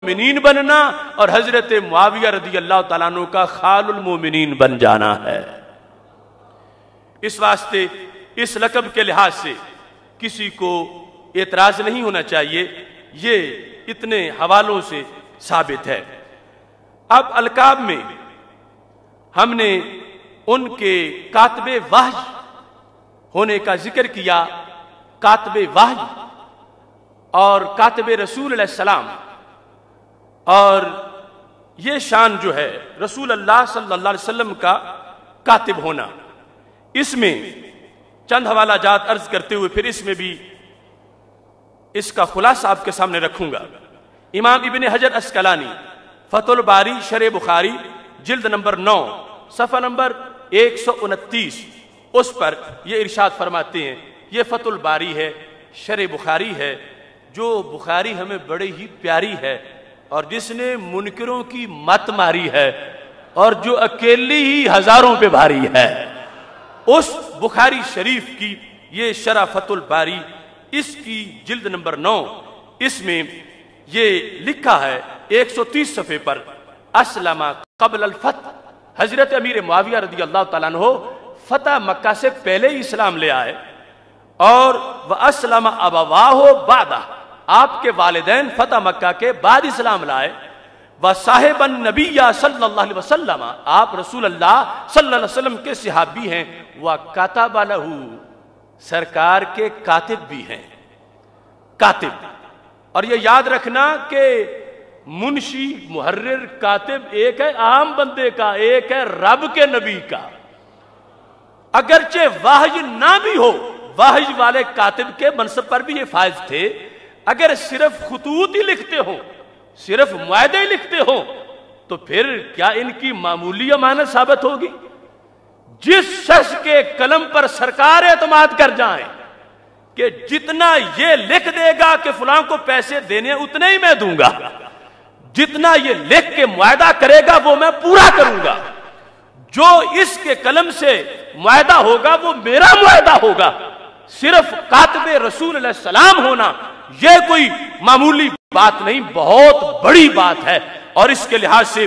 مومنین بننا اور حضرت معاویہ رضی اللہ تعالیٰ عنہ کا خال المومنین بن جانا ہے۔ اس واسطے اس لقب کے لحاظ سے کسی کو اعتراض نہیں ہونا چاہیے، یہ اتنے حوالوں سے ثابت ہے۔ اب القاب میں ہم نے ان کے کاتب وحی ہونے کا ذکر کیا، کاتب وحی اور کاتب رسول علیہ السلام، اور یہ شان جو ہے رسول اللہ صلی اللہ علیہ وسلم کا کاتب ہونا، اس میں چند حوالہ جات عرض کرتے ہوئے پھر اس میں بھی اس کا خلاصہ آپ کے سامنے رکھوں گا۔ امام ابن حجر اسقلانی فتح الباری شرح بخاری جلد نمبر 9 صفحہ نمبر 129 اس پر یہ ارشاد فرماتے ہیں، یہ فتح الباری ہے، شرح بخاری ہے، جو بخاری ہمیں بڑی ہی پیاری ہے اور جس نے منکروں کی مت ماری ہے اور جو اکیلی ہی ہزاروں پہ بھاری ہے، اس بخاری شریف کی یہ شرح فتح الباری، اس کی جلد نمبر 9، اس میں یہ لکھا ہے 130 صفحے پر، اسلم قبل الفتح، حضرت امیر معاویہ رضی اللہ تعالیٰ عنہ فتح مکہ سے پہلے ہی اسلام لے آئے، اور وَأَسْلَمَ أَبَوَاهُ بَعْدَهُ، آپ کے والدین فتح مکہ کے بعد اسلام لائے، وَصَاحِبَ النَّبِيَّ صلی اللہ علیہ وسلم، آپ رسول اللہ صلی اللہ علیہ وسلم کے صحابی ہیں، وَكَتَبَ لَهُ، سرکار کے کاتب بھی ہیں، کاتب۔ اور یہ یاد رکھنا کہ منشی، محرر، کاتب ایک ہے عام بندے کا، ایک ہے رب کے نبی کا۔ اگرچہ وحی نہ بھی ہو، وحی والے کاتب کے منصب پر بھی یہ فائز تھے، اگر صرف خطوط ہی لکھتے ہوں، صرف معاہدے ہی لکھتے ہوں، تو پھر کیا ان کی معمولی امانت ثابت ہوگی؟ جس شخص کے قلم پر سرکار اعتماد کر جائیں کہ جتنا یہ لکھ دے گا کہ فلاں کو پیسے دینے اتنے ہی میں دوں گا، جتنا یہ لکھ کے معاہدہ کرے گا وہ میں پورا کروں گا، جو اس کے قلم سے معاہدہ ہوگا وہ میرا معاہدہ ہوگا، صرف کاتب رسول علیہ السلام ہونا یہ کوئی معمولی بات نہیں، بہت بڑی بات ہے۔ اور اس کے لحاظ سے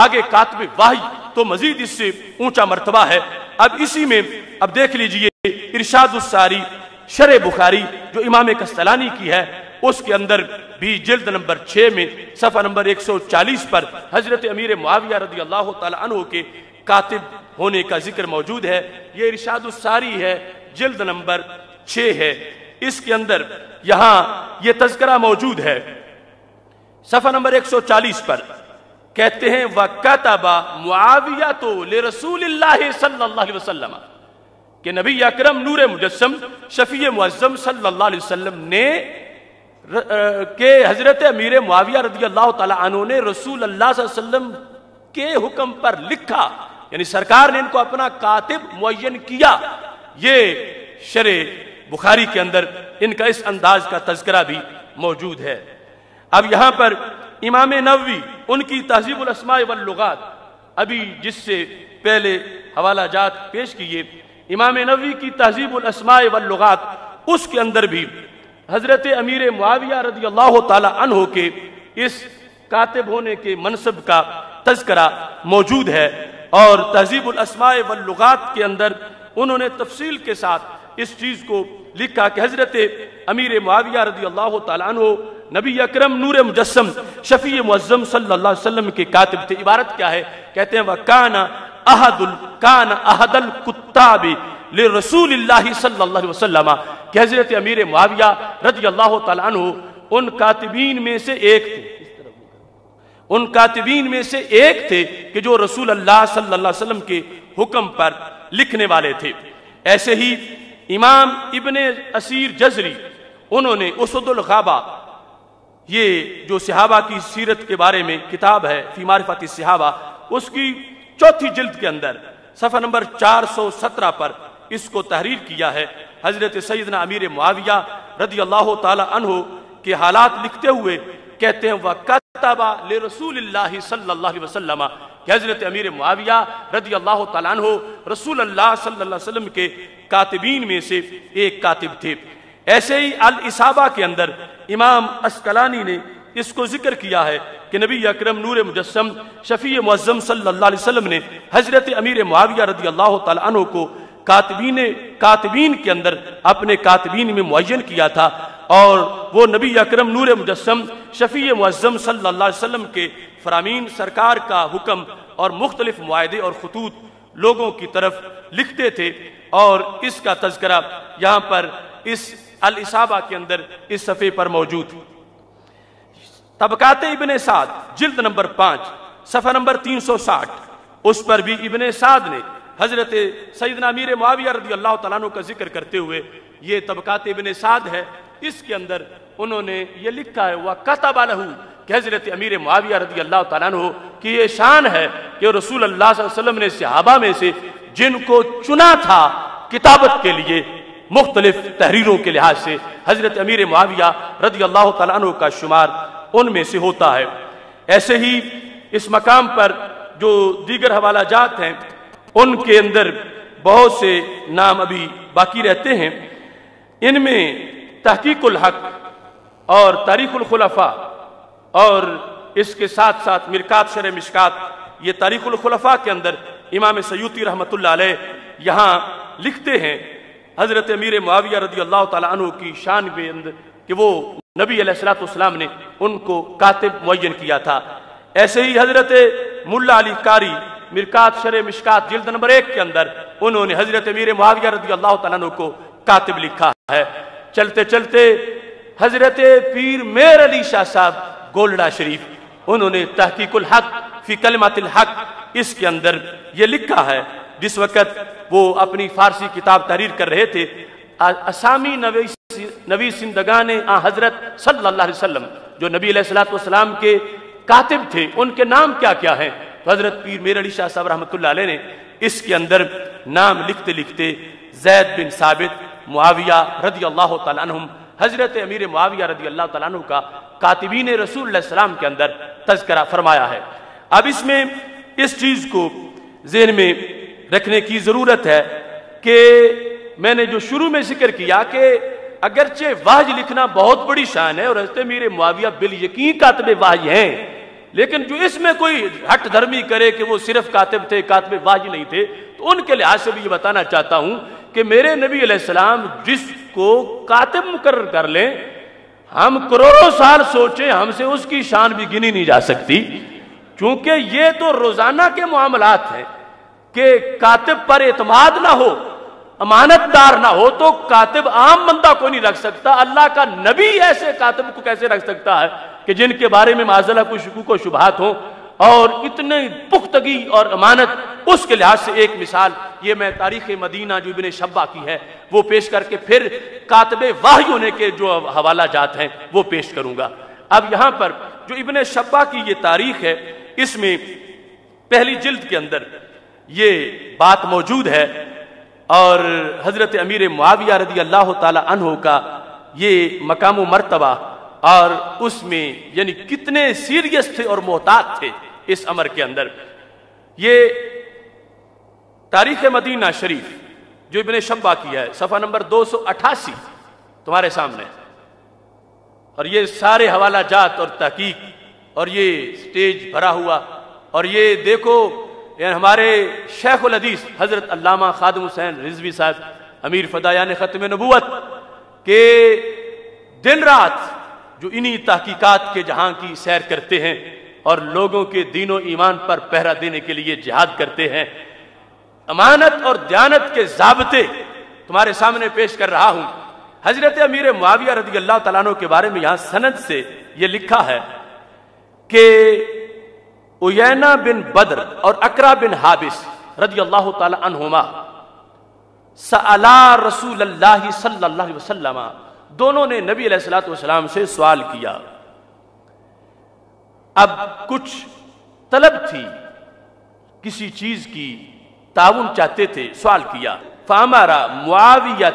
آگے کاتب وحی تو مزید اس سے اونچا مرتبہ ہے۔ اب اسی میں اب دیکھ لیجئے ارشاد الساری شرح بخاری جو امام کستلانی کی ہے، اس کے اندر بھی جلد نمبر 6 میں صفحہ نمبر 140 پر حضرت امیر معاویہ رضی اللہ تعالی عنہ کے کاتب ہونے کا ذکر موجود ہے۔ یہ ارشاد الساری ہے، جلد نمبر 6 ہے، اس کے اندر یہاں یہ تذکرہ موجود ہے، صفحہ نمبر 140 پر کہتے ہیں وَكَتَبَ مُعَاوِيَةُ لِرَسُولِ اللَّهِ صلی اللہ علیہ وسلم، کہ نبی اکرم نور مجسم شفیع معظم صلی اللہ علیہ وسلم نے کہ حضرت امیر معاویہ رضی اللہ تعالی عنہ نے رسول اللہ صلی اللہ علیہ وسلم کے حکم پر لکھا، یعنی سرکار نے ان کو اپنا کاتب معین کیا۔ یہ شرح بخاری کے اندر ان کا اس انداز کا تذکرہ بھی موجود ہے۔ اب یہاں پر امام نووی ان کی تہذیب الاسماء واللغات، ابھی جس سے پہلے حوالہ جات پیش کیے، امام نووی کی تہذیب الاسماء واللغات، اس کے اندر بھی حضرت امیر معاویہ رضی اللہ تعالی عنہ کے اس کاتب ہونے کے منصب کا تذکرہ موجود ہے، اور تہذیب الاسماء واللغات کے اندر انہوں نے تفصیل کے ساتھ اس چیز کو لکھا کہ حضرت امیر معاویہ رضی اللہ تعالی عنہ نبی اکرم نور مجسم شفیع معظم صلی اللہ علیہ وسلم کے کاتب تھے۔ عبارت کیا ہے؟ کہتے ہیں وَكَانَ أَحَدَ الْكُتَّابِ لِرَسُولِ اللَّهِ صلی اللہ علیہ وسلم، کہ حضرت امیر معاویہ رضی اللہ تعالی عنہ ان کاتبین میں سے ایک تھے، ان کاتبین میں سے ایک تھے کہ جو رسول اللہ صلی اللہ علیہ وسلم کے حکم پر لکھنے والے تھے۔ ایسے ہی امام ابن اسیر جزری انہوں نے اسد الغابہ، یہ جو صحابہ کی سیرت کے بارے میں کتاب ہے فی معرفت الصحابہ، اس کی 4 جلد کے اندر صفحہ نمبر 417 پر اس کو تحریر کیا ہے۔ حضرت سیدنا امیر معاویہ رضی اللہ تعالی عنہ کے حالات لکھتے ہوئے کہتے ہیں وَكَتَبَ لِرَسُولِ اللَّهِ صلی اللہ علیہ وسلم، کہ حضرت امیر معاویہ رضی اللہ تعالی عنہ رسول اللہ صلی اللہ علیہ وسلم کے کاتبین میں سے ایک کاتب تھے۔ ایسے ہی الاصابہ کے اندر امام اسقلانی نے اس کو ذکر کیا ہے کہ نبی اکرم نور مجسم شفیع معظم صلی اللہ علیہ وسلم نے حضرت امیر معاویہ رضی اللہ تعالی عنہ کو کاتبین کے اندر اپنے کاتبین میں معین کیا تھا، اور وہ نبی اکرم نور مجسم شفیع معظم صلی اللہ علیہ وسلم کے فرامین سرکار کا حکم اور مختلف معاہدے اور خطوط لوگوں کی طرف لکھتے تھے، اور اس کا تذکرہ یہاں پر اس الاصابہ کے اندر اس صفحے پر موجود۔ طبقات ابن سعد جلد نمبر 5 صفحہ نمبر 360، اس پر بھی ابن سعد نے حضرت سیدنا امیر معاویہ رضی اللہ تعالیٰ عنہ کا ذکر کرتے ہوئے، یہ طبقات ابن سعد ہے، اس کے اندر انہوں نے یہ لکھا ہے وَكَتَبَ لَهُ کہ حضرت امیر معاویہ رضی اللہ تعالیٰ عنہ کی یہ شان ہے کہ رسول اللہ صلی اللہ علیہ وسلم نے صحابہ میں سے جن کو چنا تھا کتابت کے لیے مختلف تحریروں کے لحاظ سے، حضرت امیر معاویہ رضی اللہ تعالیٰ عنہ کا شمار ان میں سے ہوتا ہے۔ ایسے ہی اس مقام پر جو دیگر حوالہ جات ہیں ان کے اندر بہت سے نام ابھی باقی رہتے ہیں، ان میں تحقیق الحق اور تاریخ الخلفاء، اور اس کے ساتھ ساتھ مرکات شرح مشکات، یہ تاریخ الخلفاء کے اندر امام سیوطی رحمۃ اللہ علیہ یہاں لکھتے ہیں حضرت امیر معاویہ رضی اللہ تعالیٰ عنہ کی شان کے اندر کہ وہ نبی علیہ الصلوۃ والسلام نے ان کو کاتب معین کیا تھا۔ ایسے ہی حضرت ملا علی قاری مرکات شرح مشکات جلد نمبر 1 کے اندر انہوں نے حضرت امیر معاویہ رضی اللہ تعالیٰ عنہ کو کاتب لکھا ہے۔ چلتے چلتے حضرت پیر میر علی شاہ صاحب گولڈا شریف، انہوں نے تحقیق الحق فی کلمات الحق، اس کے اندر یہ لکھا ہے جس وقت وہ اپنی فارسی کتاب تحریر کر رہے تھے، اسامی نبی زندگان حضرت صلی اللہ علیہ وسلم جو نبی علیہ الصلوۃ والسلام کے کاتب تھے ان کے نام کیا کیا ہیں، تو حضرت پیر میر علی شاہ صاحب رحمۃ اللہ علیہ نے اس کے اندر نام لکھتے لکھتے زید بن ثابت، معاویہ رضی اللہ تعالیٰ عنہم، حضرت امیر معاویہ رضی اللہ تعالیٰ عنہ کا کاتبین رسول اللہ علیہ السلام کے اندر تذکرہ فرمایا ہے۔ اب اس میں اس چیز کو ذہن میں رکھنے کی ضرورت ہے کہ میں نے جو شروع میں ذکر کیا کہ اگرچہ وحی لکھنا بہت بڑی شان ہے اور حضرت امیر معاویہ بالیقین کاتب وحی ہیں، لیکن جو اس میں کوئی ہٹ دھرمی کرے کہ وہ صرف کاتب تھے، کاتب وحی نہیں تھے، تو ان کے لحاظ سے بھی یہ بتانا چاہتا ہوں کہ میرے نبی علیہ السلام جس کو کاتب مقرر کر لیں، ہم کروڑوں سال سوچیں ہم سے اس کی شان بھی گنی نہیں جا سکتی، چونکہ یہ تو روزانہ کے معاملات ہیں کہ کاتب پر اعتماد نہ ہو، امانت دار نہ ہو تو کاتب عام بندہ کوئی نہیں رکھ سکتا، اللہ کا نبی ایسے کاتب کو کیسے رکھ سکتا ہے کہ جن کے بارے میں معاذاللہ کوئی شکوک و شبہات ہوں، اور اتنی پختگی اور امانت۔ اس کے لحاظ سے ایک مثال یہ میں تاریخ مدینہ جو ابن شبہ کی ہے وہ پیش کر کے پھر کاتب وحی ہونے کے جو حوالہ جات ہیں وہ پیش کروں گا۔ اب یہاں پر جو ابن شبہ کی یہ تاریخ ہے، اس میں پہلی جلد کے اندر یہ بات موجود ہے، اور حضرت امیر معاویہ رضی اللہ تعالی عنہ کا یہ مقام و مرتبہ، اور اس میں یعنی کتنے سیریس تھے اور محتاط تھے اس امر کے اندر۔ یہ تاریخ مدینہ شریف جو ابن شبہ کی ہے، صفحہ نمبر 288 تمہارے سامنے، اور یہ سارے حوالہ جات اور تحقیق اور یہ سٹیج بھرا ہوا، اور یہ دیکھو یعنی ہمارے شیخ الحدیث حضرت علامہ خادم حسین رضوی صاحب امیر فدایان ختم نبوت کے دن رات جو انہی تحقیقات کے جہاں کی سیر کرتے ہیں اور لوگوں کے دین و ایمان پر پہرا دینے کے لیے جہاد کرتے ہیں، امانت اور دیانت کے ضابطے تمہارے سامنے پیش کر رہا ہوں۔ حضرت امیر معاویہ رضی اللہ تعالیٰ عنہ کے بارے میں یہاں سند سے یہ لکھا ہے کہ عیینہ بن بدر اور اقرا بن حابس رضی اللہ تعالی عنہما سألا رسول اللہ صلی اللہ علیہ وسلم، دونوں نے نبی علیہ الصلوۃ والسلام سے سوال کیا۔ اب کچھ طلب تھی، کسی چیز کی تعاون چاہتے تھے، سوال کیا۔ فامارا معاویہ،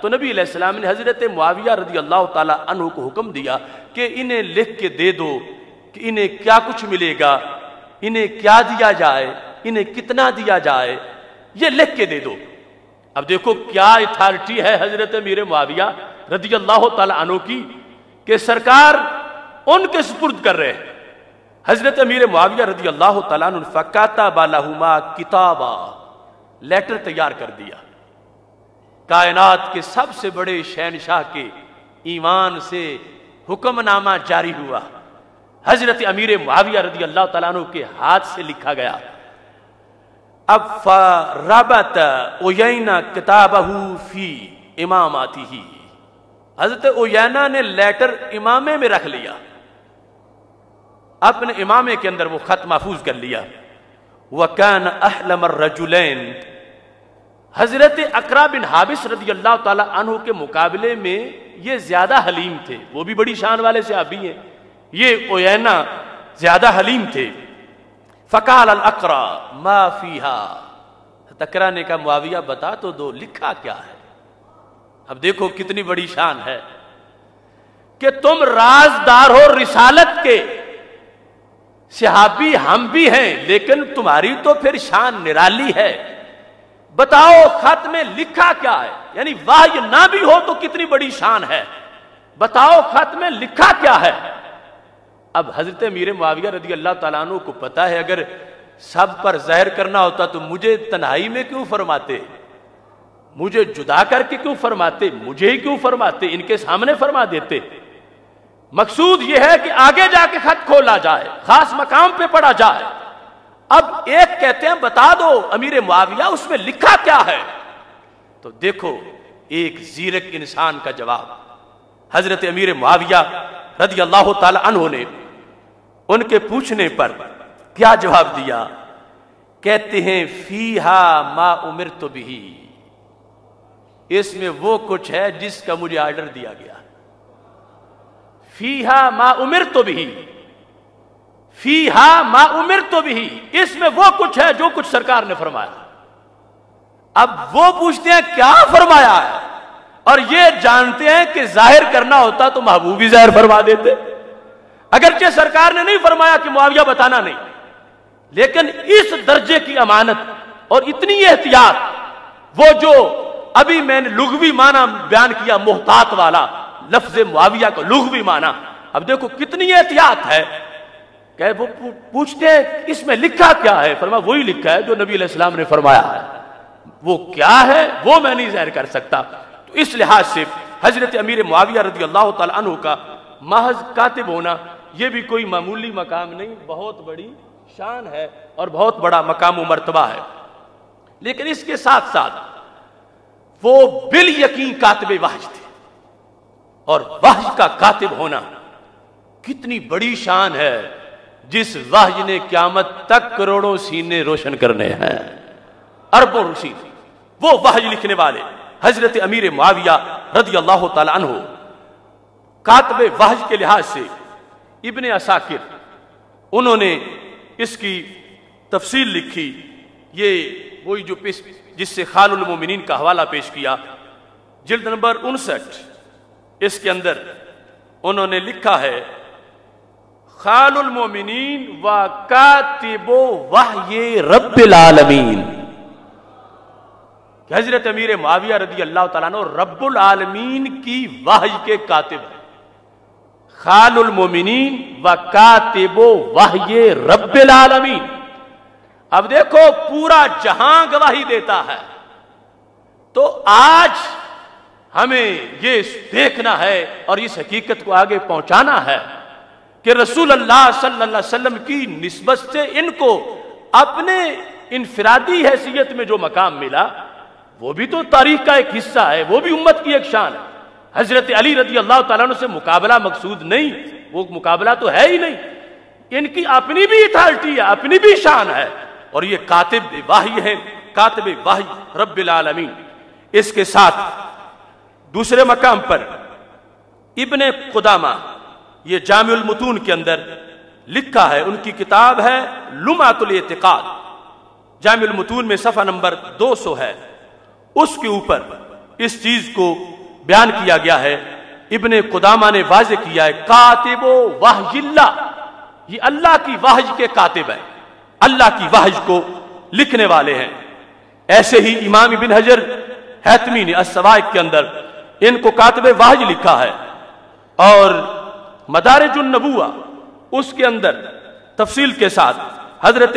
تو نبی علیہ السلام نے حضرت معاویہ رضی اللہ تعالی عنہ کو حکم دیا کہ انہیں لکھ کے دے دو کہ انہیں کیا کچھ ملے گا، انہیں کیا دیا جائے، انہیں کتنا دیا جائے، یہ لکھ کے دے دو۔ اب دیکھو کیا اتھارٹی ہے حضرت امیر معاویہ رضی اللہ تعالی عنہ کی کہ سرکار ان کے سپرد کر رہے ہیں، حضرت امیر معاویہ رضی اللہ تعالیٰ عنہ فکتب لہما کتابا، لیٹر تیار کر دیا، کائنات کے سب سے بڑے شہنشاہ کے ایمان سے حکم نامہ جاری ہوا، حضرت امیر معاویہ رضی اللہ تعالیٰ عنہ کے ہاتھ سے لکھا گیا۔ اب فربط عیینہ کتابہ فی اماماتہ، حضرت عیینہ نے لیٹر امامے میں رکھ لیا، اپنے امامے کے اندر وہ خط محفوظ کر لیا۔ وَكَانَ أَحْلَمَ الرَّجُلَيْنِ، حضرت اقرا بن حابس رضی اللہ تعالی عنہ کے مقابلے میں یہ زیادہ حلیم تھے، وہ بھی بڑی شان والے صحابی ہیں، یہ عیینہ زیادہ حلیم تھے۔ فقال الاقرا ما فیہا، اقرا نے کہا معاویہ بتا تو دو لکھا کیا ہے۔ اب دیکھو کتنی بڑی شان ہے کہ تم رازدار ہو رسالت کے، صحابی ہم بھی ہیں لیکن تمہاری تو پھر شان نرالی ہے، بتاؤ خط میں لکھا کیا ہے؟ یعنی وحی نہ بھی ہو تو کتنی بڑی شان ہے، بتاؤ خط میں لکھا کیا ہے؟ اب حضرت امیر معاویہ رضی اللہ تعالیٰ عنہ کو پتا ہے اگر سب پر ظاہر کرنا ہوتا تو مجھے تنہائی میں کیوں فرماتے، مجھے جدا کر کے کیوں فرماتے، مجھے ہی کیوں فرماتے، ان کے سامنے فرما دیتے۔ مقصود یہ ہے کہ آگے جا کے خط کھولا جائے، خاص مقام پہ پڑھا جائے۔ اب ایک کہتے ہیں بتا دو امیر معاویہ اس میں لکھا کیا ہے، تو دیکھو ایک زیرک انسان کا جواب، حضرت امیر معاویہ رضی اللہ تعالی عنہ نے ان کے پوچھنے پر کیا جواب دیا؟ کہتے ہیں فیہا ما امرت بہ، اس میں وہ کچھ ہے جس کا مجھے آرڈر دیا گیا۔ فیہا ما امرت بہ، فیہا ما امرت بہ، اس میں وہ کچھ ہے جو کچھ سرکار نے فرمایا۔ اب وہ پوچھتے ہیں کیا فرمایا ہے، اور یہ جانتے ہیں کہ ظاہر کرنا ہوتا تو محبوب ہی ظاہر فرما دیتے، اگرچہ سرکار نے نہیں فرمایا کہ معاویہ بتانا نہیں، لیکن اس درجے کی امانت اور اتنی احتیاط، وہ جو ابھی میں نے لغوی معنی بیان کیا محتاط والا، لفظ معاویہ کو لغوی معنی، اب دیکھو کتنی احتیاط ہے کہ وہ پوچھتے ہیں اس میں لکھا کیا ہے، فرمایا وہی لکھا ہے جو نبی علیہ السلام نے فرمایا ہے، وہ کیا ہے وہ میں نہیں ظاہر کر سکتا۔ تو اس لحاظ سے حضرت امیر معاویہ رضی اللہ تعالی عنہ کا محض کاتب ہونا یہ بھی کوئی معمولی مقام نہیں، بہت بڑی شان ہے اور بہت بڑا مقام و مرتبہ ہے۔ لیکن اس کے ساتھ ساتھ وہ بالیقین کاتب وحی تھے، اور وحی کا کاتب ہونا کتنی بڑی شان ہے، جس وحی نے قیامت تک کروڑوں سینے روشن کرنے ہیں، اربوں سینے، وہ وحی لکھنے والے حضرت امیر معاویہ رضی اللہ تعالی عنہ کاتب وحی کے لحاظ سے ابن عساکر انہوں نے اس کی تفصیل لکھی، یہ وہی جو جس سے خال المومنین کا حوالہ پیش کیا، جلد نمبر 59، اس کے اندر انہوں نے لکھا ہے خال المومنین و کاتب وحی رب العالمین، کہ حضرت امیر معاویہ رضی اللہ تعالیٰ عنہ رب العالمین کی وحی کے کاتب ہیں، خال المومنین و کاتب وحی رب العالمین۔ اب دیکھو پورا جہاں گواہی دیتا ہے، تو آج ہمیں یہ دیکھنا ہے اور اس حقیقت کو آگے پہنچانا ہے کہ رسول اللہ صلی اللہ علیہ وسلم کی نسبت سے ان کو اپنے انفرادی حیثیت میں جو مقام ملا وہ بھی تو تاریخ کا ایک حصہ ہے، وہ بھی امت کی ایک شان ہے۔ حضرت علی رضی اللہ تعالیٰ عنہ سے مقابلہ مقصود نہیں، وہ مقابلہ تو ہے ہی نہیں، ان کی اپنی بھی اتھارٹی ہے، اپنی بھی شان ہے، اور یہ کاتب وحی ہے، کاتب وحی رب العالمین۔ اس کے ساتھ دوسرے مقام پر ابن قدامہ یہ جامع المتون کے اندر لکھا ہے، ان کی کتاب ہے لمعۃ الاعتقاد، جامع المتون میں صفحہ نمبر 200 ہے، اس کے اوپر اس چیز کو بیان کیا گیا ہے۔ ابن قدامہ نے واضح کیا ہے کاتب وحی اللہ، یہ اللہ کی وحی کے کاتب ہیں، اللہ کی وحی کو لکھنے والے ہیں۔ ایسے ہی امام ابن حجر حتمی نے السوائق کے اندر ان کو کاتب وحی لکھا ہے، اور مدارج النبوہ اس کے اندر تفصیل کے ساتھ حضرت